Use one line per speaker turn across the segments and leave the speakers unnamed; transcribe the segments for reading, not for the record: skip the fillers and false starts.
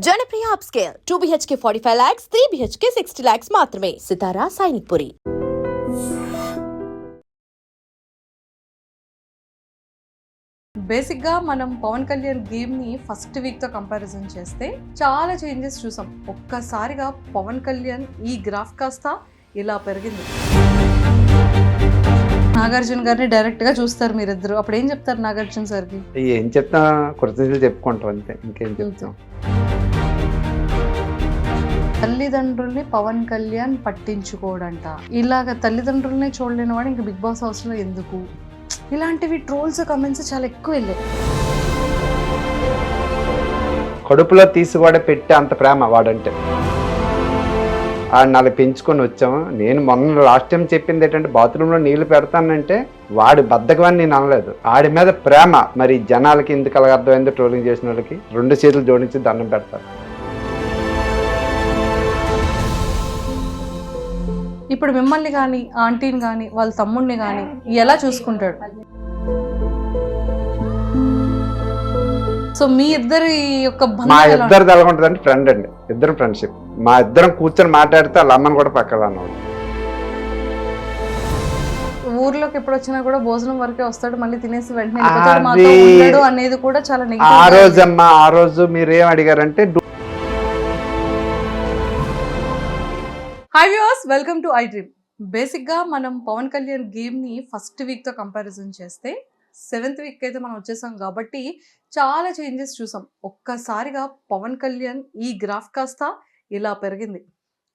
Janapriya upscale 2 BHK 45 lakhs, 3 BHK 60 lakhs మాత్రమే. సితారా సైనిక్పురి.
బేసిక్గా మనం పవన్ కళ్యాణ్ గేమ్ని ఫస్ట్ వీక్తో కంపారిజన్ చేస్తే చాలా చేంజెస్ చూసాం. ఒక్కసారిగా పవన్ కళ్యాణ్ ఈ గ్రాఫ్ కాస్త ఇలా పెరిగింది. నాగార్జున గారిని డైరెక్ట్గా చూస్తారు మీరిద్దరు, అప్పుడు ఏం చెప్తారు నాగార్జున సార్కి?
ఏం చెప్తా, కృతజ్ఞతలు చెప్పుకుంటాం అంతే, ఇంకేం చెప్తాం.
తల్లిదండ్రుల్ని పవన్ కళ్యాణ్ పట్టించుకోడంట. ఇలాగ తల్లిదండ్రుల్ని చూడలేని వాడు ఇంకా బిగ్ బాస్ హౌస్లో ఎందుకు? ఇలాంటివి ట్రోల్స్ కమెంట్స్ చాలా ఎక్కువ వెళ్ళాయి.
కడుపులో తీసుకోవడే పెట్టే అంత ప్రేమ వాడంటే. ఆడిని అలా పెంచుకొని వచ్చాము. నేను మొన్న లాస్ట్ టైం చెప్పింది ఏంటంటే, బాత్రూంలో నీళ్లు పెడతానంటే వాడి బద్దకమని నేను అనలేదు, ఆడి మీద ప్రేమ. మరి జనాలకి ఎందుకు అలాగ అర్థమైందో, ట్రోలింగ్ చేసిన వాళ్ళకి 2 చేతులు జోడించి దండం పెడతారు.
ఇప్పుడు మిమ్మల్ని కానీ, ఆంటీని కానీ, వాళ్ళ తమ్ముడిని కానీ ఎలా చూసుకుంటాడు? సో మీ ఇద్దరి యొక్క
మా ఇద్దరు ఎలా ఉంటుంది అంటే, ఫ్రెండ్ అండి, ఇద్దరు ఫ్రెండ్షిప్. మా ఇద్దరం కూర్చొని మాట్లాడితే వాళ్ళ అమ్మని కూడా పక్కన అన్నాడు.
ఊర్లోకి ఎప్పుడు వచ్చినా కూడా భోజనం వరకే వస్తాడు, మళ్ళీ తినేసి వెంటనే మాతో ఉండడు అనేది కూడా చాలా నెగటివ్.
ఆ రోజు అమ్మా, ఆ రోజు మీరేం అడిగారంటే,
hi viewers, welcome to iDream. బేసిక్గా మనం పవన్ కళ్యాణ్ గేమ్ని ఫస్ట్ వీక్తో కంపారిజన్ చేస్తే 7th వీక్ అయితే మనం వచ్చేసాం కాబట్టి చాలా చేంజెస్ చూసాం. ఒక్కసారిగా పవన్ కళ్యాణ్ ఈ గ్రాఫ్ కాస్త ఇలా పెరిగింది.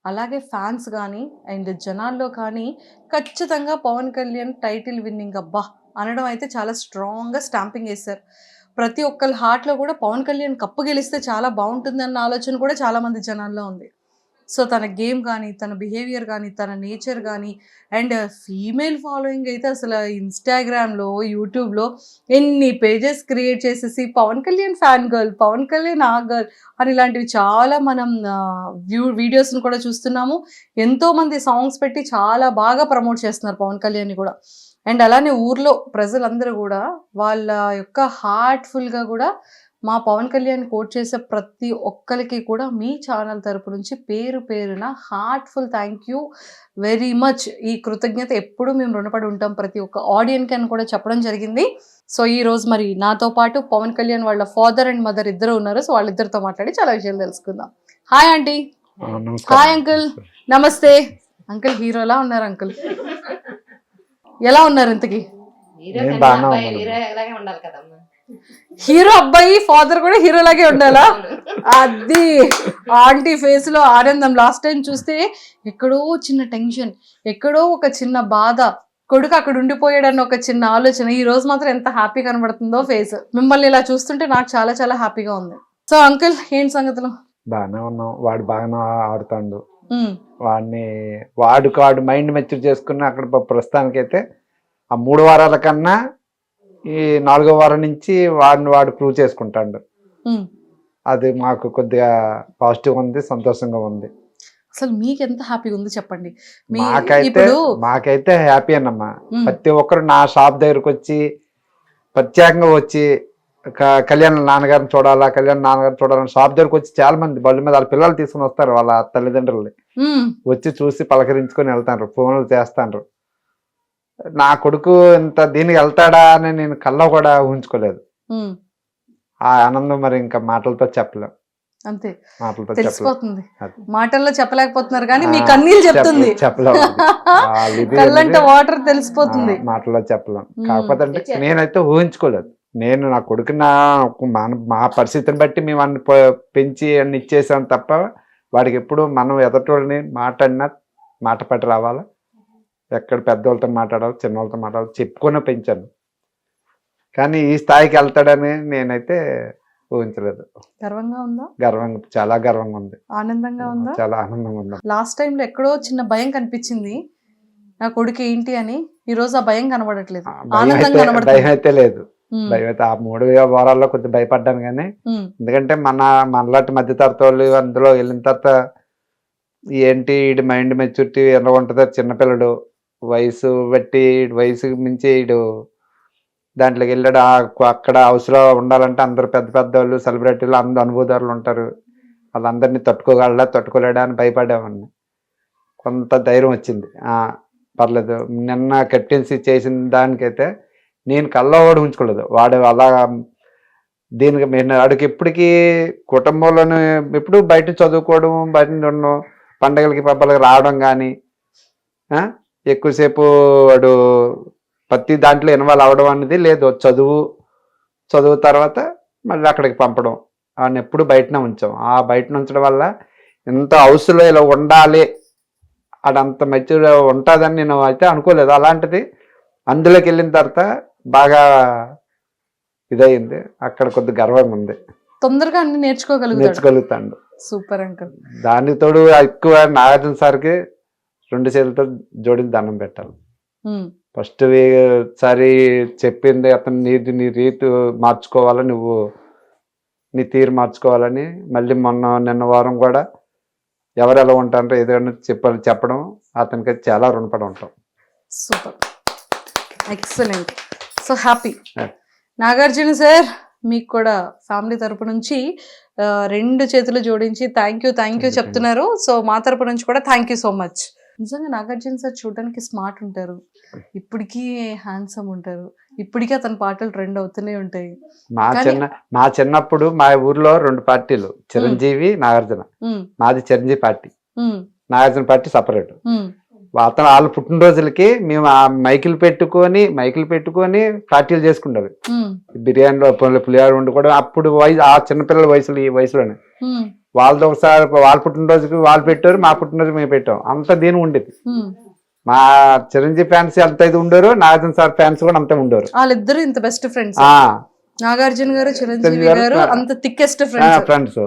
అలాగే ఫ్యాన్స్ కానీ అండ్ జనాల్లో కానీ ఖచ్చితంగా పవన్ కళ్యాణ్ టైటిల్ విన్నింగ్ అబ్బా అనడం అయితే చాలా స్ట్రాంగ్గా స్టాంపింగ్ వేశారు. ప్రతి ఒక్కరి హార్ట్లో కూడా పవన్ కళ్యాణ్ కప్పు గెలిస్తే చాలా బాగుంటుంది అన్న ఆలోచన కూడా చాలామంది జనాల్లో ఉంది. సో తన గేమ్ కానీ, తన బిహేవియర్ కానీ, తన నేచర్ కానీ అండ్ ఫీమేల్ ఫాలోయింగ్ అయితే అసలు ఇన్స్టాగ్రామ్లో, యూట్యూబ్లో ఎన్ని పేజెస్ క్రియేట్ చేసేసి పవన్ కళ్యాణ్ ఫ్యాన్ గర్ల్, పవన్ కళ్యాణ్ ఆ గర్ల్ అని ఇలాంటివి చాలా మనం వీడియోస్ని కూడా చూస్తున్నాము. ఎంతోమంది సాంగ్స్ పెట్టి చాలా బాగా ప్రమోట్ చేస్తున్నారు పవన్ కళ్యాణ్ని కూడా. అండ్ అలానే ఊర్లో ప్రజలందరూ కూడా వాళ్ళ యొక్క హార్ట్ఫుల్గా కూడా మా పవన్ కళ్యాణ్ కోట్ చేసే ప్రతి ఒక్కరికి కూడా మీ ఛానల్ తరపు నుంచి పేరు పేరున heartful thank you very much. ఈ కృతజ్ఞత ఎప్పుడూ మేము రుణపడి ఉంటాం ప్రతి ఒక్క ఆడియన్కి అని కూడా చెప్పడం జరిగింది. సో ఈ రోజు మరి నాతో పాటు పవన్ కళ్యాణ్ వాళ్ళ ఫాదర్ అండ్ మదర్ ఇద్దరు ఉన్నారు. సో వాళ్ళిద్దరితో మాట్లాడి చాలా విషయాలు తెలుసుకుందాం. Hi aunty. Hi uncle. నమస్తే అంకుల్. హీరోలా ఉన్నారు అంకుల్, ఎలా ఉన్నారు ఇంతకీ? హీరో అబ్బాయి ఫాదర్ కూడా హీరోలాగే ఉండాలా? అది ఆంటీ ఫేస్ లో ఆనందం. లాస్ట్ టైం చూస్తే ఎక్కడో చిన్న టెన్షన్, ఎక్కడో ఒక చిన్న బాధ, కొడుకు అక్కడ ఉండిపోయాడన్న ఒక చిన్న ఆలోచన. ఈ రోజు మాత్రం ఎంత హ్యాపీ కనబడుతుందో ఫేస్. మిమ్మల్ని ఇలా చూస్తుంటే నాకు చాలా చాలా హ్యాపీగా ఉంది. సో అంకుల్ ఏంటి సంగతులు?
బాగానే ఉన్నాం. వాడు బాగానే ఆడుతాడు. వాడు మైండ్ మెచ్యూర్ చేసుకుని అక్కడ ప్రస్తుతానికైతే ఆ 3 వారాల కన్నా ఈ 4వ వారం నుంచి వాడు ప్రూవ్ చేసుకుంటాడు. అది మాకు కొద్దిగా పాజిటివ్ ఉంది, సంతోషంగా ఉంది.
అసలు మీకు ఎంత హ్యాపీగా ఉంది చెప్పండి.
మాకైతే హ్యాపీ అన్నమ్మా. ప్రతి ఒక్కరు నా షాప్ దగ్గరకు వచ్చి ప్రత్యేకంగా వచ్చి కళ్యాణ్ నాన్నగారిని చూడాలని షాప్ దగ్గరకు వచ్చి చాలా మంది బళ్ళు మీద వాళ్ళ పిల్లలు తీసుకుని వస్తారు, వాళ్ళ తల్లిదండ్రుల్ని వచ్చి చూసి పలకరించుకొని వెళ్తారు, ఫోన్లు చేస్తాండ్రు. నా కొడుకు ఇంత దీనికి వెళ్తాడా అని నేను కల్లో కూడా ఊహించుకోలేదు. ఆ ఆనందం మరి ఇంకా మాటలతో చెప్పలేం.
అంతే, తెలిసిపోతుంది. మాటల్లో చెప్పలేకపోతున్నారు కానీ మీ కన్నీళ్ళు చెప్తుంది, కళ్ళంటే వాటర్ తెలిసిపోతుంది.
మాటల్లో చెప్పలేం. కాకపోతే అంటే నేనైతే ఊహించుకోలేదు. నేను నా కొడుకు మా పరిస్థితిని బట్టి మేము అన్ని పెంచి అన్ని ఇచ్చేసాం తప్ప వాడికి ఎప్పుడు మనం ఎదటోళ్ళని మాట పట్టి రావాలా, ఎక్కడ పెద్దవాళ్ళతో మాట్లాడాలి, చిన్నవాళ్ళతో మాట్లాడాలి చెప్పుకొని పెంచాను. కానీ ఈ స్థాయికి వెళ్తాడని నేనైతే ఊహించలేదు.
గర్వంగా ఉందా?
చాలా గర్వంగా ఉంది.
ఆనందంగా ఉందా?
చాలా ఆనందంగా ఉంది.
లాస్ట్ టైంలో ఎక్కడో చిన్న భయం కనిపించింది నా కొడుకు ఏంటి అని. ఈ రోజు ఆ భయం కనబడట్లేదు,
భయం అయితే లేదు. భయం అయితే ఆ 3 వారాల్లో కొద్దిగా భయపడ్డాను కానీ, ఎందుకంటే మనలాంటి మధ్య తరగతి వాళ్ళు అందులో వెళ్ళిన తర్వాత ఏంటి వీడి మైండ్ మెచ్యూరిటీ ఎలా ఉంటుందో, చిన్నపిల్లడు వయసు బట్టి వయసు మించి వీడు దాంట్లోకి వెళ్ళాడు. అక్కడ హౌస్లో ఉండాలంటే అందరు పెద్ద పెద్ద వాళ్ళు, సెలబ్రిటీలు, అందరు అనుభవదారులు ఉంటారు. వాళ్ళందరినీ తట్టుకోగలడా తట్టుకోలేడా అని భయపడేవాడిని. కొంత ధైర్యం వచ్చింది. పర్లేదు. నిన్న కెప్టెన్సీ చేసిన దానికైతే నేను కల్లో కూడా ఉంచుకోలేదు. వాడు అలా దీనికి నేను వాడికి ఎప్పటికీ కుటుంబంలోనే ఎప్పుడు బయట చదువుకోవడం, బయట ఉండడం, పండగలకి పబ్బలకి రావడం కానీ ఎక్కువసేపు వాడు ప్రతి దాంట్లో ఇన్వాల్వ్ అవ్వడం అనేది లేదు. చదువు తర్వాత మళ్ళీ అక్కడికి పంపడం, వాడిని ఎప్పుడు బయటనే ఉంచాం. ఆ బయట ఉంచడం వల్ల ఎంత హౌస్లో ఇలా ఉండాలి, అడంత మెచ్యూర్ ఉంటుందని నేను అయితే అనుకోలేదు. అలాంటిది అందులోకి వెళ్ళిన తర్వాత బాగా ఇదయింది. అక్కడ కొద్ది గర్వంగా ఉంది.
తొందరగా అన్ని
నేర్చుకోగలుగుతాడు.
Super uncle.
దానికి తోడు ఎక్కువ నాగార్జున సార్కి 2 చేతులతో జోడించి దండం పెట్టాలి. ఫస్ట్ సారి చెప్పింది అతను నీ రీతి మార్చుకోవాలని, నువ్వు నీ తీరు మార్చుకోవాలని. మళ్ళీ నిన్న వారం కూడా ఎవరు ఎలా ఉంటారో ఏదైనా చెప్పడం అతనికి చాలా రుణపడి ఉంటాం.
Super, excellent, so happy. Nagarjuna sir, మీకు కూడా ఫ్యామిలీ తరపు నుంచి 2 చేతులు జోడించి థ్యాంక్ యూ చెప్తున్నారు. సో మా తరపు నుంచి కూడా థ్యాంక్ యూ సో మచ్. నిజంగా నాగార్జున సార్ చూడడానికి స్మార్ట్ ఉంటారు, ఇప్పటికీ హ్యాండ్సమ్ ఉంటారు, ఇప్పటికీ అతని పాటలు ట్రెండ్ అవుతూనే ఉంటాయి.
మా చిన్నప్పుడు మా ఊర్లో 2 పార్టీలు, చిరంజీవి, నాగార్జున. మాది Chiranjeevi party, Nagarjuna party separate. అతను వాళ్ళ పుట్టినరోజులకి మేము ఆ మైకులు పెట్టుకొని పార్టీలు చేసుకుంటారు. బిర్యానీలో పులిహార వండుకోవడం. అప్పుడు ఆ చిన్నపిల్లల వయసులో, ఈ వయసులోనే వాళ్ళతో ఒకసారి వాళ్ళ పుట్టినరోజుకి వాళ్ళు పెట్టారు, మా పుట్టినరోజు మేము పెట్టాం. అంత దీని ఉండేది. మా చిరంజీవి ఫ్యాన్స్ ఎంత ఇది ఉండరు, నాగార్జున సార్ ఫ్యాన్స్ కూడా అంతే ఉండరు.
వాళ్ళిద్దరు ఇంత బెస్ట్ ఫ్రెండ్స్. నాగార్జున గారు, చిరంజీవి గారు అంత థిక్కెస్ట్
ఫ్రెండ్స్.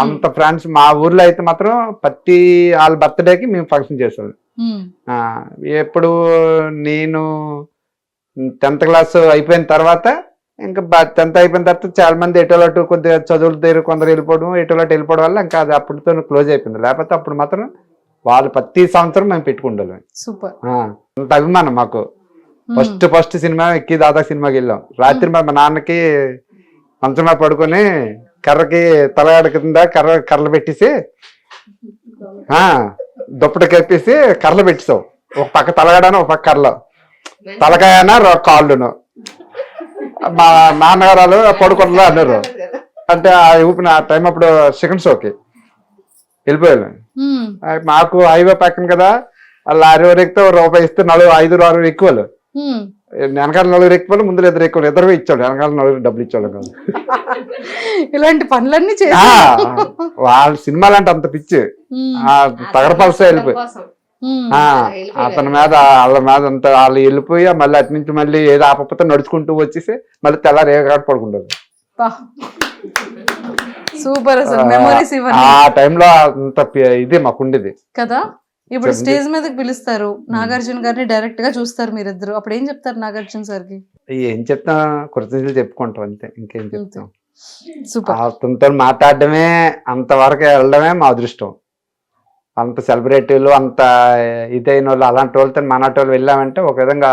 అంత ఫ్రెండ్స్. మా ఊర్లో అయితే మాత్రం ప్రతి వాళ్ళ బర్త్డేకి మేము ఫంక్షన్ చేసాం. ఎప్పుడు నేను 10th క్లాస్ అయిపోయిన తర్వాత, ఇంకా 10th అయిపోయిన తర్వాత చాలా మంది ఎటోలటు కొద్దిగా చదువుల దగ్గర కొందరు ఎటోలటు వెళ్ళిపోవడం వల్ల ఇంకా అది అప్పటితో క్లోజ్ అయిపోయింది. లేకపోతే అప్పుడు మాత్రం వాళ్ళు ప్రతి సంవత్సరం మేము పెట్టుకుంటాం.
సూపర్,
అంత అభిమానం మాకు. ఫస్ట్ సినిమా ఎక్కి దాదాపు సినిమాకి వెళ్ళాం. రాత్రి మా నాన్నకి మంచంలో పడుకొని కర్రకి తలగాడ కింద కర్రలు పెట్టేసి దుప్పటి కప్పేసి కర్రలు పెట్టేసాం. ఒక పక్క తలగాడను, ఒక పక్క కర్రలు, తలకాయన కాళ్ళును. మా నాన్నగారు పడుకోవట్లే అన్నారు. అంటే ఆ ఊపిన ఆ టైం అప్పుడు సెకండ్ షోకి వెళ్ళిపోయాను. మాకు హైవే పక్కన కదా, లారీ వారు ఎక్కితే ₹1 ఇస్తే 5-6 ఎక్కువలు, వెనకాల 4 ఎక్కువలు, ముందు 2 ఎక్కువలు, 2 ఇచ్చాడు. వెనకాల 4 డబ్బులు ఇచ్చాడు కదా.
ఇలాంటి పనులన్నీ
వాళ్ళ సినిమాలు అంటే అంత పిచ్చి. తగరపలస వెళ్ళిపోయి అతని మీద వాళ్ళ మీద అంత వాళ్ళు వెళ్ళిపోయి మళ్ళీ అటు నుంచి మళ్ళీ ఏదో ఆపకపోతే నడుచుకుంటూ వచ్చేసి మళ్ళీ తెల్లారి ఏగాడు పడుకుంటారు.
సూపర్.
ఆ టైంలో అంత ఇది మాకుండేది
కదా. ఇప్పుడు స్టేజ్ మీదకి పిలుస్తారు, నాగార్జున గారిని డైరెక్ట్ గా చూస్తారు మీరిద్దరు, అప్పుడు ఏం చెప్తారు నాగార్జున సార్కి?
ఏం చెప్తా, కృతజ్ఞతలు చెప్పుకుంటాం అంతే, ఇంకేం చెప్తాం. అతనితో మాట్లాడడమే, అంతవరకు వెళ్ళడమే మా అదృష్టం. అంత సెలబ్రిటీలు, అంత ఇదైన వాళ్ళు, అలాంటి వాళ్ళతో మనటి వాళ్ళు వెళ్ళామంటే ఒక విధంగా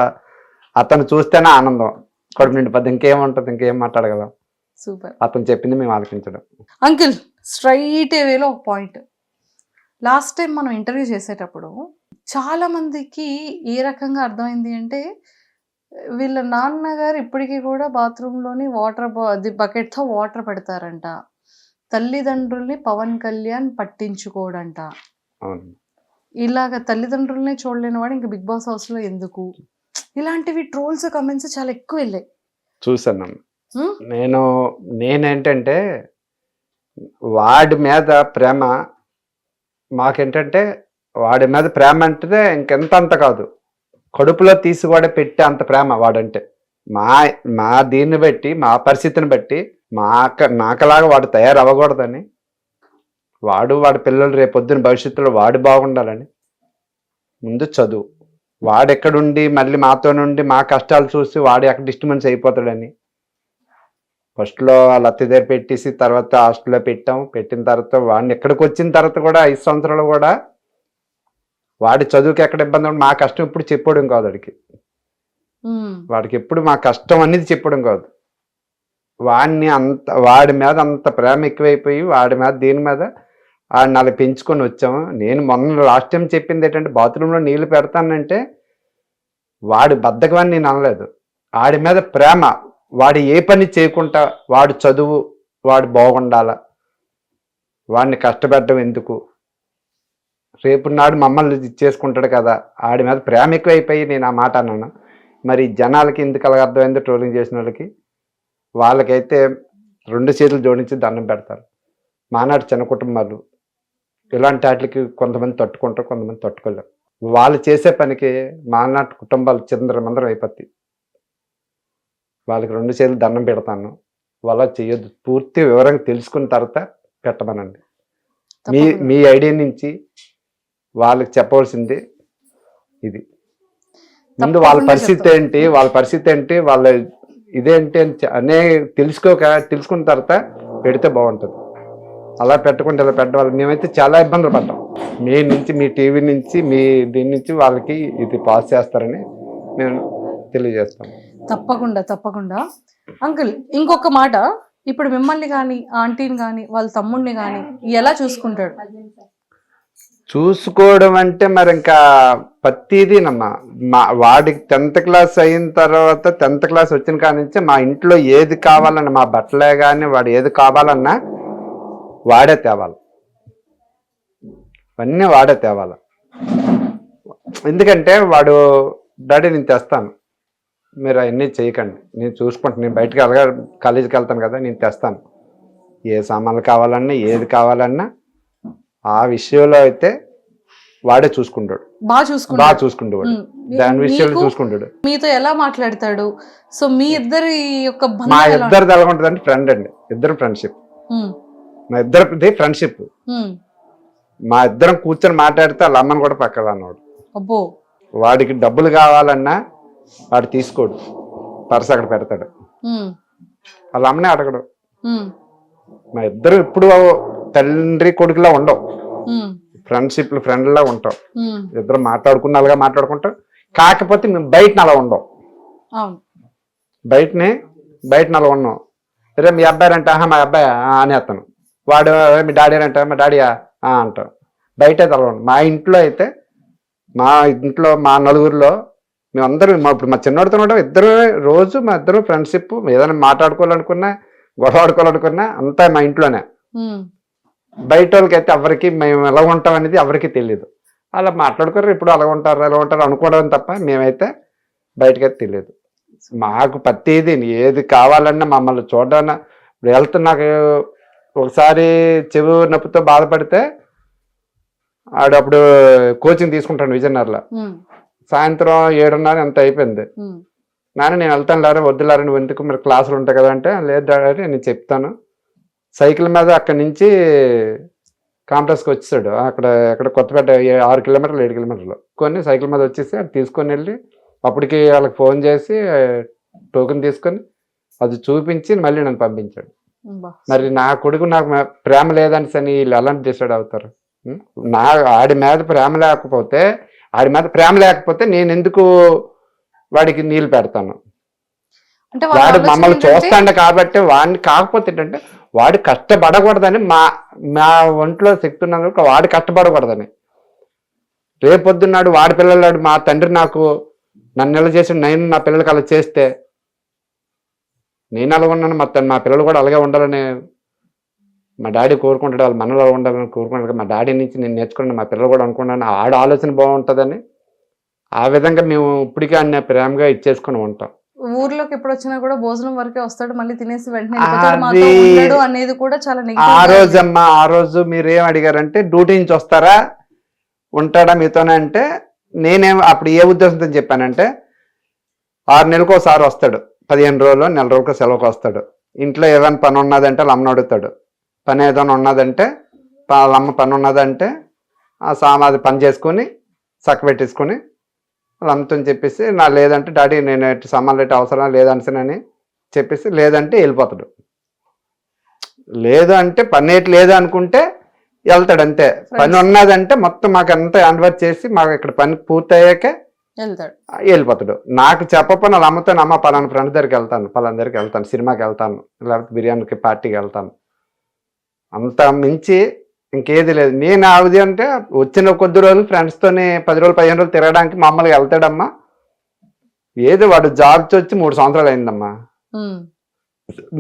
అతను చూస్తేనే ఆనందం, కడుపు నిండిపోద్ది. ఇంకేముంటుంది, ఇంకేం మాట్లాడగలం.
సూపర్.
అతను చెప్పింది మేము ఆలోచించడం.
అంకిల్, స్ట్రైట్ వేలో ఒక పాయింట్. లాస్ట్ టైం మనం ఇంటర్వ్యూ చేసేటప్పుడు చాలా మందికి ఏ రకంగా అర్థమైంది అంటే, వీళ్ళ నాన్నగారు ఇప్పటికీ కూడా బాత్రూంలోని బకెట్తో వాటర్ పెడతారంట, తల్లిదండ్రుల్ని పవన్ కళ్యాణ్ పట్టించుకోడంట. ఇలాగ తల్లిదండ్రుల్ని చూడలేని వాడు ఇంకా బిగ్ బాస్ హౌస్ లో ఎందుకు? ఇలాంటివి ట్రోల్స్, కమెంట్స్ చాలా ఎక్కువ వెళ్ళాయి.
చూసాను నేనేంటంటే, వాడి మీద ప్రేమ మాకేంటంటే, వాడి మీద ప్రేమ అంటే ఇంకెంత అంత కాదు, కడుపులో తీసుకోవడే పెట్టే అంత ప్రేమ వాడంటే. మా దీన్ని బట్టి, మా పరిస్థితిని బట్టి నాకలాగా వాడు తయారవ్వకూడదని, వాడి పిల్లలు రేపొద్దున భవిష్యత్తులో వాడు బాగుండాలని ముందు చదువు. వాడెక్కడుండి మళ్ళీ మాతో నుండి మా కష్టాలు చూసి వాడు ఎక్కడ డిస్టర్బెన్స్ అయిపోతాడని ఫస్ట్లో వాళ్ళ అత్త దగ్గర పెట్టేసి తర్వాత హాస్టల్లో పెట్టిన తర్వాత వాడిని ఎక్కడికి వచ్చిన తర్వాత కూడా 5 సంవత్సరాలు కూడా వాడి చదువుకి ఎక్కడ ఇబ్బంది ఉండి మా కష్టం ఎప్పుడు చెప్పడం కాదు వాడికి ఎప్పుడు మా కష్టం అనేది చెప్పడం కాదు. వాడి మీద అంత ప్రేమ ఎక్కువైపోయి వాడి మీద దీని మీద ఆడిని అలా పెంచుకొని వచ్చాము. నేను మొన్న లాస్ట్ టైం చెప్పింది ఏంటంటే బాత్రూంలో నీళ్లు పెడతానంటే వాడి బద్ధకమని నేను అనలేదు. ఆడి మీద ప్రేమ, వాడు ఏ పని చేయకుండా వాడు చదువు వాడు బాగుండాల, వాడిని కష్టపెట్టడం ఎందుకు, రేపు నాడు మమ్మల్ని చేసుకుంటాడు కదా, ఆడి మీద ప్రేమ ఎక్కువైపోయి నేను ఆ మాట అన్నాను. మరి జనాలకి ఎందుకు అలాగ అర్థమైందో ట్రోలింగ్ చేసిన వాళ్ళకి, వాళ్ళకైతే 2 చేతులు జోడించి దండం పెడతారు. మానాడు చిన్న కుటుంబాలు ఇలాంటి వాటికి కొంతమంది తట్టుకుంటారు, కొంతమంది తట్టుకోలేరు. వాళ్ళు చేసే పనికి మానాటి కుటుంబాలు చిందరమందరం అయిపోతాయి. వాళ్ళకి 2 చేతులు దండం పెడతాను. వాళ్ళ చేయొద్దు. పూర్తి వివరంగా తెలుసుకున్న తర్వాత పెట్టమనండి. మీ ఐడియా నుంచి వాళ్ళకి చెప్పవలసింది ఇది. ముందు వాళ్ళ పరిస్థితి ఏంటి, వాళ్ళ ఇదేంటి అనే తెలుసుకున్న తర్వాత పెడితే బాగుంటుంది. అలా పెట్టకుండా ఇలా పెట్టడం మేమైతే చాలా ఇబ్బందులు పడ్డాం. మీ టీవీ నుంచి మీ దీని నుంచి వాళ్ళకి ఇది పాస్ చేస్తారని మేము తెలియజేస్తాం.
తప్పకుండా అంకుల్, ఇంకొక మాట, ఇప్పుడు మిమ్మల్ని కానీ ఆంటీని కానీ వాళ్ళ తమ్ముడిని కానీ ఎలా చూసుకుంటాడు?
చూసుకోవడం అంటే మరి ఇంకా ప్రతిదీనమ్మా. వాడికి 10th క్లాస్ అయిన తర్వాత 10th క్లాస్ వచ్చిన కాడి నుంచి మా ఇంట్లో ఏది కావాలన్నా, మా బట్టలే కానీ వాడు ఏది కావాలన్నా వాడే తేవాలి, అన్నీ వాడే తేవాలి. ఎందుకంటే వాడు డాడీ నేను తెస్తాను, మీరు అవన్నీ చేయకండి, నేను చూసుకుంటాను, నేను బయటకు కాలేజీకి వెళ్తాను కదా, నేను తెస్తాను, ఏ సామాన్లు కావాలన్నా ఏది కావాలన్నా ఆ విషయంలో అయితే వాడే చూసుకుంటాడు, బాగా చూసుకుంటాడు. దాని విషయంలో చూసుకుంటాడు.
మీతో ఎలా మాట్లాడతాడు? సో మీ ఇద్దరి యొక్క
మా ఇద్దరిది ఎలా ఉంటుంది అంటే ఫ్రెండ్ అండి, ఇద్దరు ఫ్రెండ్షిప్. మా ఇద్దరిది ఫ్రెండ్షిప్. మా ఇద్దరం కూర్చొని మాట్లాడితే వాళ్ళ అమ్మని కూడా పక్కన అన్నాడు.
అబ్బో,
వాడికి డబ్బులు కావాలన్నా వాడు తీసుకోడు, పర్స్ అక్కడ పెడతాడు, వాళ్ళ అమ్మనే అడగడు. మా ఇద్దరు ఇప్పుడు తండ్రి కొడుకులా ఉండవు, ఫ్రెండ్షిప్ ఫ్రెండ్లా ఉంటాం. ఇద్దరు మాట్లాడుకున్నగా మాట్లాడుకుంటాం. కాకపోతే మేము బయటని అలా ఉండవు, బయటని అలా ఉన్నాం. సరే మీ అబ్బాయి అంటే మా అబ్బాయి అనేస్తాను, వాడు మీ డాడీ అంటే మా డాడీయా అంటాం. బయట అయితే అలా ఉండవు. మా ఇంట్లో మా నలుగురిలో మేమందరం ఇప్పుడు మా చిన్నోడితో ఉంటాం. ఇద్దరు రోజు మా ఇద్దరు ఫ్రెండ్షిప్, ఏదైనా మాట్లాడుకోవాలనుకున్నా గొడవ ఆడుకోవాలనుకున్నా అంతా మా ఇంట్లోనే. బయట వాళ్ళకి అయితే ఎవరికి మేము ఎలా ఉంటాం అనేది ఎవరికి తెలియదు. అలా మాట్లాడుకోరు, ఇప్పుడు అలా ఉంటారు అనుకోవడం తప్ప మేమైతే బయటకైతే తెలియదు. మాకు ప్రతిదీ ఏది కావాలన్నా మమ్మల్ని చూడన్నా, వెళ్తే నాకు ఒకసారి చెవి నొప్పితో బాధపడితే ఆడు అప్పుడు కోచింగ్ తీసుకుంటాను విజయనగరంలో. సాయంత్రం 7:30 ఎంత అయిపోయింది. నేను వెళ్తాను లేరా, వద్దులారా, నువ్వు ఎందుకు, మరి క్లాసులు ఉంటాయి కదా అంటే, లేదు డాడీ నేను చెప్తాను. సైకిల్ మీద అక్కడి నుంచి కాంప్లెక్స్కి వచ్చేసాడు. అక్కడ కొత్తపేట 6 కిలోమీటర్లు 7 కిలోమీటర్లు కొన్ని సైకిల్ మీద వచ్చేసి అది తీసుకొని వెళ్ళి అప్పటికి వాళ్ళకి ఫోన్ చేసి టోకెన్ తీసుకొని అది చూపించి మళ్ళీ నన్ను పంపించాడు. మరి నా కొడుకు నాకు ప్రేమ లేదని సని వీళ్ళు ఎలాంటి డిసైడ్ అవుతారు? ఆడి మీద ప్రేమ లేకపోతే నేను ఎందుకు వాడికి నీళ్ళు పెడతాను? వాడు మమ్మల్ని చూస్తాడు కాబట్టి వాడిని, కాకపోతే ఏంటంటే వాడు కష్టపడకూడదని, మా ఒంట్లో శక్తి ఉన్నందుకు వాడు కష్టపడకూడదని. రేపొద్దున్నాడు వాడి పిల్లలు, మా తండ్రి నన్ను ఎలా చేసి నేను నా పిల్లలకి అలా చేస్తే నేను అలాగ ఉన్నాను, మా పిల్లలు కూడా అలాగే ఉండాలని మా డాడీ కోరుకుంటాడు, వాళ్ళు మనలో ఉండాలని కోరుకుంటాడు. మా డాడీ నుంచి నేను నేర్చుకున్నాను, మా పిల్లలు కూడా అనుకున్నాను, ఆడ ఆలోచన బాగుంటుందని ఆ విధంగా మేము ఇప్పటికీ అన్న ప్రేమగా ఇచ్చేసుకుని ఉంటాం.
ఊర్లోకి ఎప్పుడు వచ్చినా కూడా భోజనం వరకే వస్తాడు, మళ్ళీ తినేసి వెంటనే అనేది కూడా చాలా
ఆ రోజు మీరేం అడిగారంటే డ్యూటీ నుంచి వస్తారా ఉంటాడా మీతోనే అంటే, నేనేం అప్పుడు ఏ ఉద్దేశంతో చెప్పానంటే 6 నెలలకు ఒకసారి వస్తాడు, 15 రోజులు నెల రోజులకు సెలవుకు వస్తాడు. ఇంట్లో ఏదైనా పని ఉన్నదంటే వాళ్ళ అమ్మని అడుగుతాడు, పని ఏదైనా ఉన్నదంటే వాళ్ళ అమ్మ పని ఉన్నదంటే ఆ సామాది పని చేసుకొని చక్కబెట్టేసుకొని వాళ్ళ అమ్మతో చెప్పేసి, లేదంటే డాడీ నేను సామాన్లు ఎట్టి అవసరం లేదనిసనని చెప్పేసి, లేదంటే వెళ్ళిపోతాడు. లేదు అంటే పని ఏటి లేదు అనుకుంటే వెళ్తాడు అంతే. పని ఉన్నదంటే మొత్తం మాకు అంతా హ్యాండ్ఓవర్ చేసి మాకు ఇక్కడ పని పూర్తయ్యాకే వెళ్ళిపోతాడు. నాకు చెప్పకపోయినా వాళ్ళ అమ్మతో, అమ్మ పలానా ఫ్రెండ్ దగ్గరికి వెళ్తాను, సినిమాకి వెళ్తాను, లేకపోతే బిర్యానీకి పార్టీకి వెళ్తాను. అంత మించి ఇంకేది లేదు. నేను ఆవిది అంటే వచ్చిన కొద్ది రోజులు ఫ్రెండ్స్తోనే 10 రోజులు 15 రోజులు తిరగడానికి మామూలుగా వెళ్తాడమ్మా. ఏదో వాడు జాబ్కి వచ్చి 3 సంవత్సరాలు అయిందమ్మా.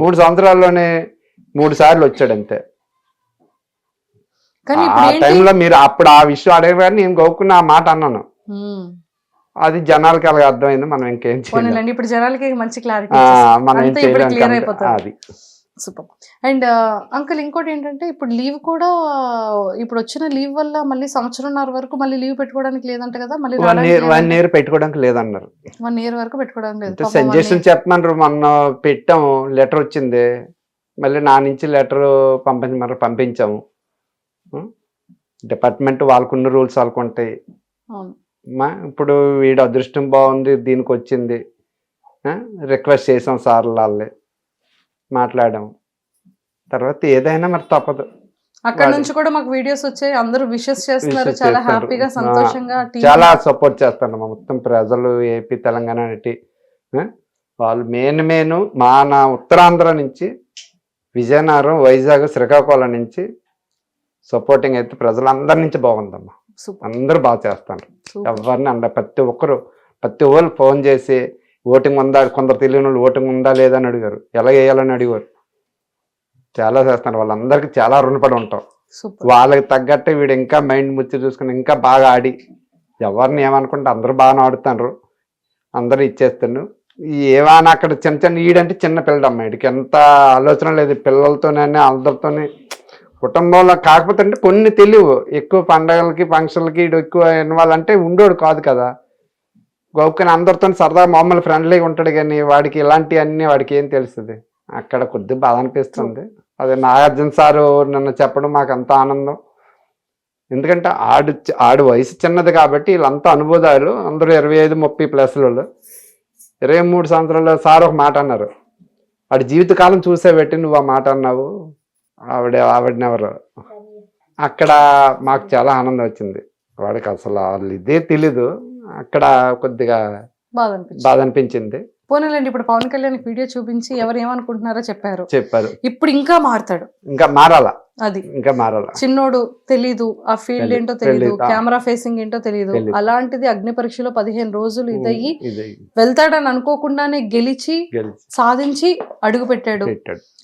3 సంవత్సరాల్లోనే 3 సార్లు వచ్చాడు అంతే.
కానీ
ఆ
ఇప్పుడు ఏంటి?
టైంలో మీరు అప్పుడు ఆ విషయం అడగగానే నేను గోక్కున్న ఆ మాట అన్నాను. అది జనాలకి అలాగ అర్థమైంది. మనం ఇంకేం చేయలేం.
పోనీలేండి, ఇప్పుడు జనాలకి మంచి క్లారిటీ
మనం ఏం
అంతా ఇప్పుడు
చేయలేం
క్లియర్
కనుక
అయిపోతుంది.
అది.
సూపర్. అండ్ అంకుల్, ఇంకోటి ఏంటంటే ఇప్పుడు లీవ్ కూడా, ఇప్పుడు వచ్చిన లీవ్ వల్ల మళ్ళీ సంవత్సరంన్నర వరకు మళ్ళీ లీవ్ పెట్టుకోవడానికి లేదంట కదా, మళ్ళీ
1 year పెట్టుకోవడానికి లేదన్నారు.
1 year వరకు పెట్టుకోవడానికి లేదు.
అంటే సజెషన్ చెప్పమన్నారు. మొన్న పెట్టాము, లెటర్ వచ్చింది. మళ్ళీ నా నుంచి లెటర్ పంపించమన్నారు, పంపించాము. డిపార్ట్మెంట్ వాళ్ళకున్న రూల్స్ వాళ్ళకు ఉంటాయి. ఇప్పుడు వీడు అదృష్టం బాగుంది, దీనికి వచ్చింది, రిక్వెస్ట్ చేసాం సార్ వాళ్ళే మాట్లాడాము. తర్వాత ఏదైనా మరి తప్పదు.
అక్కడ నుంచి కూడా మాకు వీడియోస్ వచ్చాయి, అందరూ విషెస్ చేస్తున్నారు, చాలా హ్యాపీగా సంతోషంగా.
చాలా సపోర్ట్ చేస్తాను మొత్తం ప్రజలు, ఏపీ తెలంగాణ అనేటి వాళ్ళు. మెయిన్ నా ఉత్తరాంధ్ర నుంచి, విజయనగరం, వైజాగ్, శ్రీకాకుళం నుంచి సపోర్టింగ్ అయితే ప్రజలందరి నుంచి బాగుందమ్మా. అందరూ బాగా చేస్తాను. ఎవరిని ప్రతి ఒక్కరు ఫోన్ చేసి ఓటింగ్ ఉందా, కొందరు తెలియని వాళ్ళు ఓటింగ్ ఉందా లేదా అని అడిగారు, ఎలా వేయాలని అడిగారు. చాలా చేస్తున్నారు. వాళ్ళందరికీ చాలా రుణపడి ఉంటాం. వాళ్ళకి తగ్గట్టు వీడు ఇంకా మైండ్ ముచ్చి చూసుకుని ఇంకా బాగా ఆడి, ఎవరిని ఏమనుకుంటే అందరూ బాగా ఆడుతున్నారు, అందరూ ఇచ్చేస్తాను. ఏమైనా అక్కడ చిన్న ఈడంటే చిన్న పిల్లడమ్మ, వీడికి ఎంత ఆలోచన లేదు. పిల్లలతోనే అందరితోనే కుటుంబంలో. కాకపోతే అంటే కొన్ని తెలియవు, ఎక్కువ పండగలకి ఫంక్షన్లకి వీడు ఎక్కువ ఇన్వాల్వ్ అంటే ఉండోడు కాదు కదా. గౌకని అందరితో సరదా మామూలు ఫ్రెండ్లీగా ఉంటాడు, కానీ వాడికి ఇలాంటివన్నీ వాడికి ఏం తెలుస్తుంది. అక్కడ కొద్దిగా బాధ అనిపిస్తుంది. అదే నాగార్జున సారు నన్ను చెప్పడం మాకు అంత ఆనందం. ఎందుకంటే ఆడు వయసు చిన్నది కాబట్టి వీళ్ళంతా అనుభూతాలు, అందరూ 25-30+ 23 సంవత్సరాలు. సార్ ఒక మాట అన్నారు, వాడి జీవితకాలం చూసే పెట్టి నువ్వు ఆ మాట అన్నావు, ఆవిడనెవరు. అక్కడ మాకు చాలా ఆనందం వచ్చింది. వాడికి అసలు వాళ్ళు ఇదే తెలీదు. అక్కడ కొద్దిగా బాధ అనిపించింది.
పోనీలేండి, ఇప్పుడు పవన్ కళ్యాణ్ వీడియో చూపించి ఎవరు ఏమనుకుంటున్నారో చెప్పారు. ఇప్పుడు ఇంకా మారుతాడు,
ఇంకా మారాలా,
అది
ఇంకా మారాలా.
చిన్నోడు తెలీదు, ఆ ఫీల్డ్ ఏంటో తెలీదు, కెమెరా ఫేసింగ్ ఏంటో తెలీదు. అలాంటిది అగ్ని పరీక్షలో 15 రోజులు ఇదయ్యి వెళ్తాడని అనుకోకుండానే గెలిచి సాధించి అడుగు పెట్టాడు.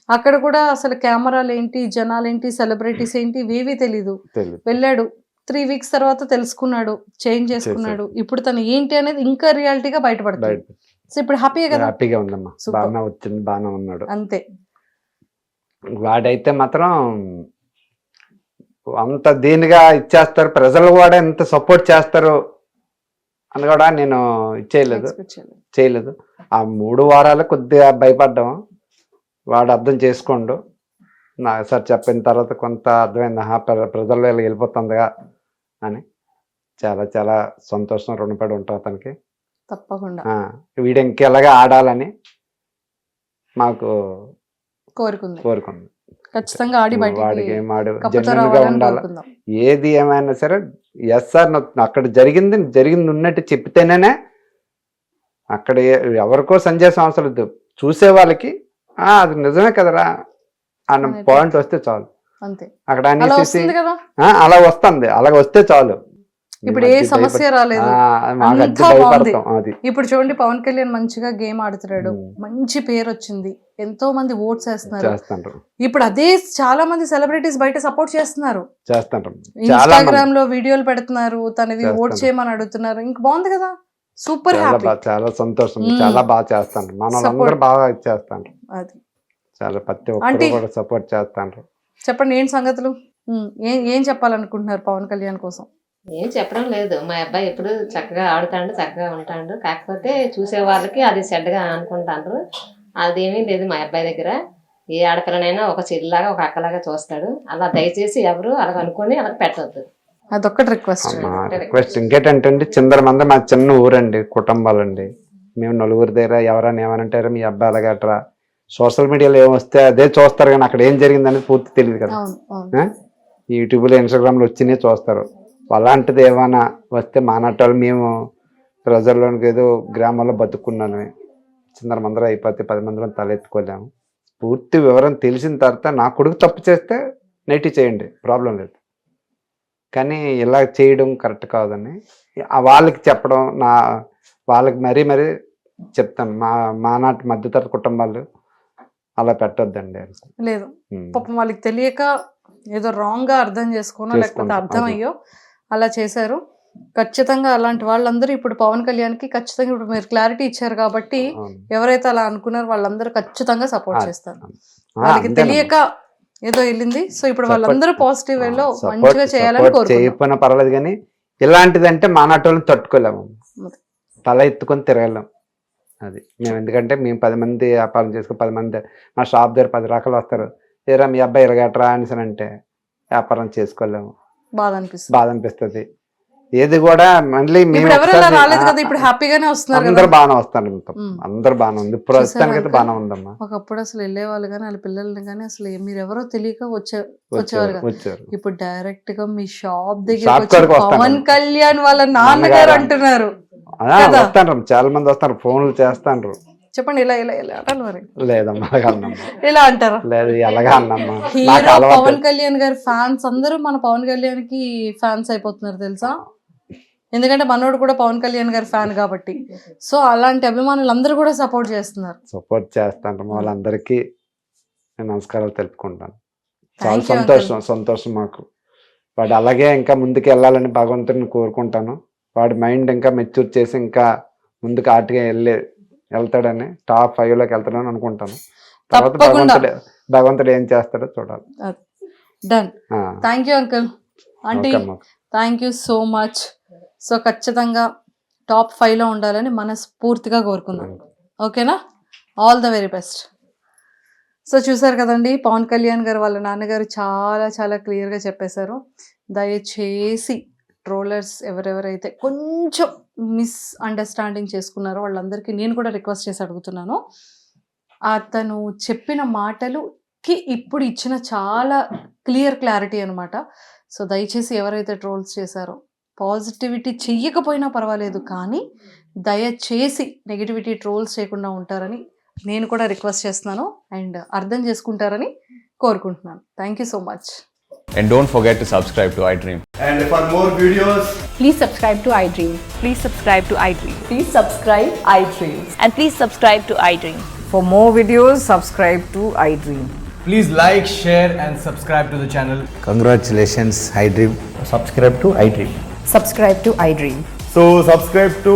అక్కడ కూడా అసలు కెమెరాలు ఏంటి, జనాలేంటి, సెలబ్రిటీస్ ఏంటి, ఇవేవి తెలీదు. వెళ్ళాడు, 3 weeks తర్వాత తెలుసుకున్నాడు, చేంజ్ చేసుకున్నాడు. ఇప్పుడు తను ఏంటి అనేది ఇంకా రియాలిటీగా బయటపడుతుంది. సో ఇప్పుడు హ్యాపీగా కదా.
హ్యాపీగా ఉందమ్మా, బాగా వచ్చింది, బాగానే ఉన్నాడు
అంతే.
వాడైతే మాత్రం అంత దీనిగా ఇచ్చేస్తారు, ప్రజలు కూడా ఎంత సపోర్ట్ చేస్తారు అని కూడా నేను చేయలేదు. ఆ 3 వారాలు కొద్దిగా భయపడ్డాము. వాడు అర్థం చేసుకోండు. సార్ చెప్పిన తర్వాత కొంత అర్థమైంది, ప్రజల్లో వెళ్ళిపోతుందిగా అని. చాలా చాలా సంతోషం, రుణపడి ఉంటాం అతనికి.
తప్పకుండా
వీడు ఇంకెలాగా ఆడాలని మాకు కోరుకుంది.
ఖచ్చితంగా ఆడి
వాడికి జెన్యున్గా ఉండాలి. ఏది ఏమైనా సరే ఎస్ సార్ అక్కడ జరిగింది ఉన్నట్టు చెప్తేనే, అక్కడ ఎవరికో సందేశం అవసరం లేదు, చూసే వాళ్ళకి అది నిజమే కదరా అన్న పాయింట్ వస్తే చాలు. అక్కడ అలా వస్తుంది, అలాగ వస్తే చాలు.
ఇప్పుడు ఏ సమస్య రాలేదు. ఇప్పుడు చూడండి, పవన్ కళ్యాణ్ మంచిగా గేమ్ ఆడుతున్నాడు, మంచి పేరు వచ్చింది, ఎంతో మంది ఓట్స్ వేస్తున్నారు. ఇప్పుడు అదే చాలా మంది సెలబ్రిటీస్ బయట సపోర్ట్ చేస్తున్నారు, ఇన్స్టాగ్రామ్ లో వీడియోలు పెడుతున్నారు, తనవి ఓట్ చేయమని అడుగుతున్నారు. ఇంకా బాగుంది కదా, సూపర్ హ్యాపీ,
చాలా సంతోషం. చాలా బాగా చేస్తాను, మనలందరూ బాగా చేస్తాను. అది చాలా ప్రతి ఒక్కరు కూడా సపోర్ట్ చేస్తాను.
చెప్పండి, ఏంటి సంగతులు, ఏం చెప్పాలనుకుంటున్నారు పవన్ కళ్యాణ్ కోసం?
ఏం చెప్పడం లేదు, మా అబ్బాయి ఎప్పుడు చక్కగా ఆడుతాడు, చక్కగా ఉంటాడు. కాకపోతే చూసే వాళ్ళకి అది చెడ్డగా అనుకుంటారు. అదేమీ లేదు మా అబ్బాయి దగ్గర. ఏ ఆడపిల్లనైనా ఒక చెల్లిలాగా, ఒక అక్కలాగా చూస్తాడు. అలా దయచేసి ఎవరు అలా అనుకుని అలా పెట్టవద్దు,
అదొక్కటి రిక్వెస్ట్.
ఇంకేంటంటే చిందరమంది మా చిన్న ఊరండి, కుటుంబాలండి. మేము 4 దగ్గర ఎవరైనా ఏమనంటారు, మీ అబ్బాయి అలాగట్రా. సోషల్ మీడియాలో ఏమొస్తే అదే చూస్తారు, కానీ అక్కడ ఏం జరిగిందనేది పూర్తి తెలియదు కదా. యూట్యూబ్లో, ఇన్స్టాగ్రామ్లో వచ్చినే చూస్తారు. అలాంటిది ఏమైనా వస్తే మానట్టాలు మేము ప్రజల్లోనికి ఏదో గ్రామాల్లో బతుకున్నాను, చిందరమందరం అయిపోతే 10 మందిలో తలెత్తుకోలేము. పూర్తి వివరం తెలిసిన తర్వాత నా కొడుకు తప్పు చేస్తే నెగిటివ్ చేయండి, ప్రాబ్లం లేదు. కానీ ఇలా చేయడం కరెక్ట్ కాదని వాళ్ళకి చెప్పడం, వాళ్ళకి మరీ చెప్తాను. మా నాటి మధ్యతరగతి కుటుంబాలు అలా పెట్టొద్దండి.
లేదు, పాపం వాళ్ళకి తెలియక ఏదో రాంగ్ గా అర్థం చేసుకోనో లేకపోతే అర్థమయ్యో అలా చేశారు. ఖచ్చితంగా అలాంటి వాళ్ళందరూ ఇప్పుడు పవన్ కళ్యాణ్కి ఖచ్చితంగా ఇప్పుడు మీరు క్లారిటీ ఇచ్చారు కాబట్టి ఎవరైతే అలా అనుకున్నారో వాళ్ళందరూ ఖచ్చితంగా సపోర్ట్ చేస్తారు. వాళ్ళకి తెలియక ఏదో వెళ్ళింది, సో ఇప్పుడు వాళ్ళందరూ పాజిటివ్ వేలో మంచిగా చేయాలని
చేయకపోయినా పర్వాలేదు, కానీ ఇలాంటిదంటే మా నాటోళ్ళని తట్టుకోలేము, తల ఎత్తుకొని తిరగలేం. అది మేము ఎందుకంటే మేము 10 మంది వ్యాపారం చేసుకుని 10 మంది మా షాప్ దగ్గర 10 రకాలు వస్తారు. ఏరా మీ అబ్బాయి ఇరగట్రా అని అంటే వ్యాపారం చేసుకోలేము, బాధ అనిపిస్తుంది. ఏది కూడా మళ్ళీ
ఇప్పుడు హ్యాపీగానే వస్తున్నారు,
అందరు బాగానే వస్తారు, అందరు బాగానే ఉంది, ప్రస్తుతానికి అయితే బాగానే ఉందమ్మా.
ఒకప్పుడు అసలు వెళ్ళేవాళ్ళు కానీ వాళ్ళ పిల్లల్ని కానీ అసలు మీరు ఎవరో తెలియక వచ్చేవారు కదా. ఇప్పుడు డైరెక్ట్ గా మీ షాప్ దగ్గర పవన్ కళ్యాణ్ వాళ్ళ నాన్నగారు అంటున్నారు.
వస్తాను, చాలా మంది వస్తారు, ఫోన్లు చేస్తాను.
చెప్పండి, ఇలా ఇలా ఇలా అంటారు మరి.
లేదమ్మా
ఇలా అంటారా?
లేదు, ఎలాగా అన్నమ్మా.
హీరో పవన్ కళ్యాణ్ గారి ఫ్యాన్స్ అందరూ మన పవన్ కళ్యాణ్ కి ఫ్యాన్స్ అయిపోతున్నారు తెలుసా. ఎందుకంటే మనోడు కూడా పవన్ కళ్యాణ్ గారి ఫ్యాన్ కాబట్టి. సో అలాంటి అభిమానులు అందరూ కూడా సపోర్ట్
చేస్తాను. వాళ్ళందరికీ నేను నమస్కారాలు తెలుపుకుంటాను. చాలా సంతోషం మాకు. వాడు అలాగే ఇంకా ముందుకు వెళ్ళాలని భగవంతుడిని కోరుకుంటాను. వాడి మైండ్ ఇంకా మెచ్యూర్ చేసి ఇంకా ముందుకు ఆటగా వెళ్తాడని, టాప్ 5లోకి వెళ్తాడని అనుకుంటాను. తర్వాత భగవంతుడు ఏం చేస్తాడో చూడాలి.
Done. Thank you uncle, aunty, thank you so much. So ఖచ్చితంగా టాప్ 5లో ఉండాలని మనస్ఫూర్తిగా కోరుకుందాం. ఓకేనా? All the very best. So చూసారు కదండి, పవన్ కళ్యాణ్ గారు వాళ్ళ నాన్నగారు చాలా చాలా క్లియర్గా చెప్పేశారు. దయచేసి ట్రోలర్స్ ఎవరెవరైతే కొంచెం మిస్అండర్స్టాండింగ్ చేసుకున్నారో వాళ్ళందరికీ నేను కూడా రిక్వెస్ట్ చేసి అడుగుతున్నాను. అతను చెప్పిన మాటలుకి ఇప్పుడు ఇచ్చిన చాలా క్లారిటీ అనమాట. సో దయచేసి ఎవరైతే ట్రోల్స్ చేశారో పాజిటివిటీ చెయ్యకపోయినా పర్వాలేదు, కానీ దయచేసి నెగిటివిటీ ట్రోల్స్ చేయకుండా ఉంటారని నేను కూడా రిక్వెస్ట్ చేస్తున్నాను అండ్ అర్థం చేసుకుంటారని కోరుకుంటున్నాను. Thank you so much.
And don't forget to subscribe to iDream.
And for more videos,
please subscribe to iDream.
Please subscribe to iDream.
Please subscribe iDream.
And please subscribe to iDream.
For more videos, subscribe to iDream.
please like, share and subscribe to the channel.
Congratulations, iDream.
Subscribe to iDream.
Subscribe to iDream.
So subscribe to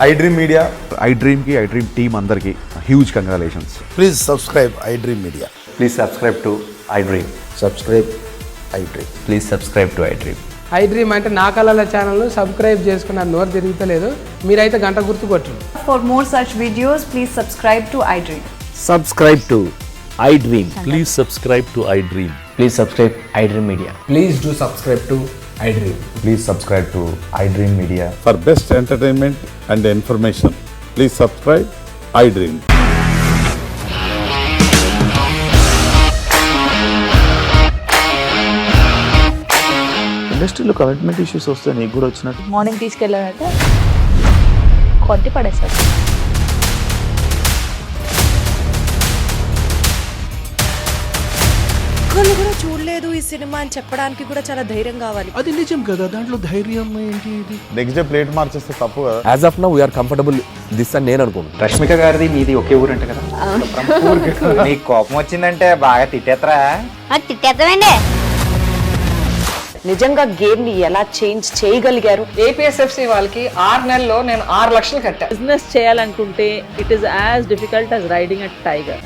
iDream Media.
iDream ki iDream team andarki huge congratulations.
Please subscribe iDream Media.
Please subscribe to iDream.
Subscribe iDream.
Please subscribe to iDream.
iDream అంటే నా కళల ఛానల్ను subscribe చేసుకున్న నోరు తిరుగుతలేదు, మీరైతే గంట గుర్తు కొట్టండి.
For more such videos, please subscribe to iDream.
Subscribe to iDream.
Please subscribe to iDream.
Please subscribe iDream Media.
Please do subscribe to iDream.
Please subscribe to iDream Media.
For best entertainment and information, please subscribe iDream. ఇండస్ట్రీలో commitment issues వస్తే నీకు కూడా వచ్చినట్టు
morning తీసుకెళ్ళాలంటే కొట్టి పడేస్తారు.
ఒక్కళ్ళు కూడా చూడలేదు ఈ సినిమా అని చెప్పడానికి కూడా చాలా ధైర్యం కావాలి.
అది నిజం కదా, దాంట్లో ధైర్యం ఏంటి? ఇది
నెక్స్ట్ డే ప్లేట్ మార్చేస్తే తప్పు కదా.
As of now, we are comfortable this అని నేను అనుకుంటున్నాను.
రష్మిక గారిది మీది ఒకే ఊరంట కదా. నీకు కోపం వచ్చిందంటే బాగా తిట్టేత్తరా?
తిట్టేద్దామండి.
నిజంగా గేమ్ ని ఎలా చేంజ్ చేయగలిగారు?
ఏపీఎస్ఎఫ్సి వాళ్ళకి 6 నెలల్లో నేను 6 లక్షలు కట్టా.
బిజినెస్ చేయాలనుకుంటే it is as difficult as riding a tiger.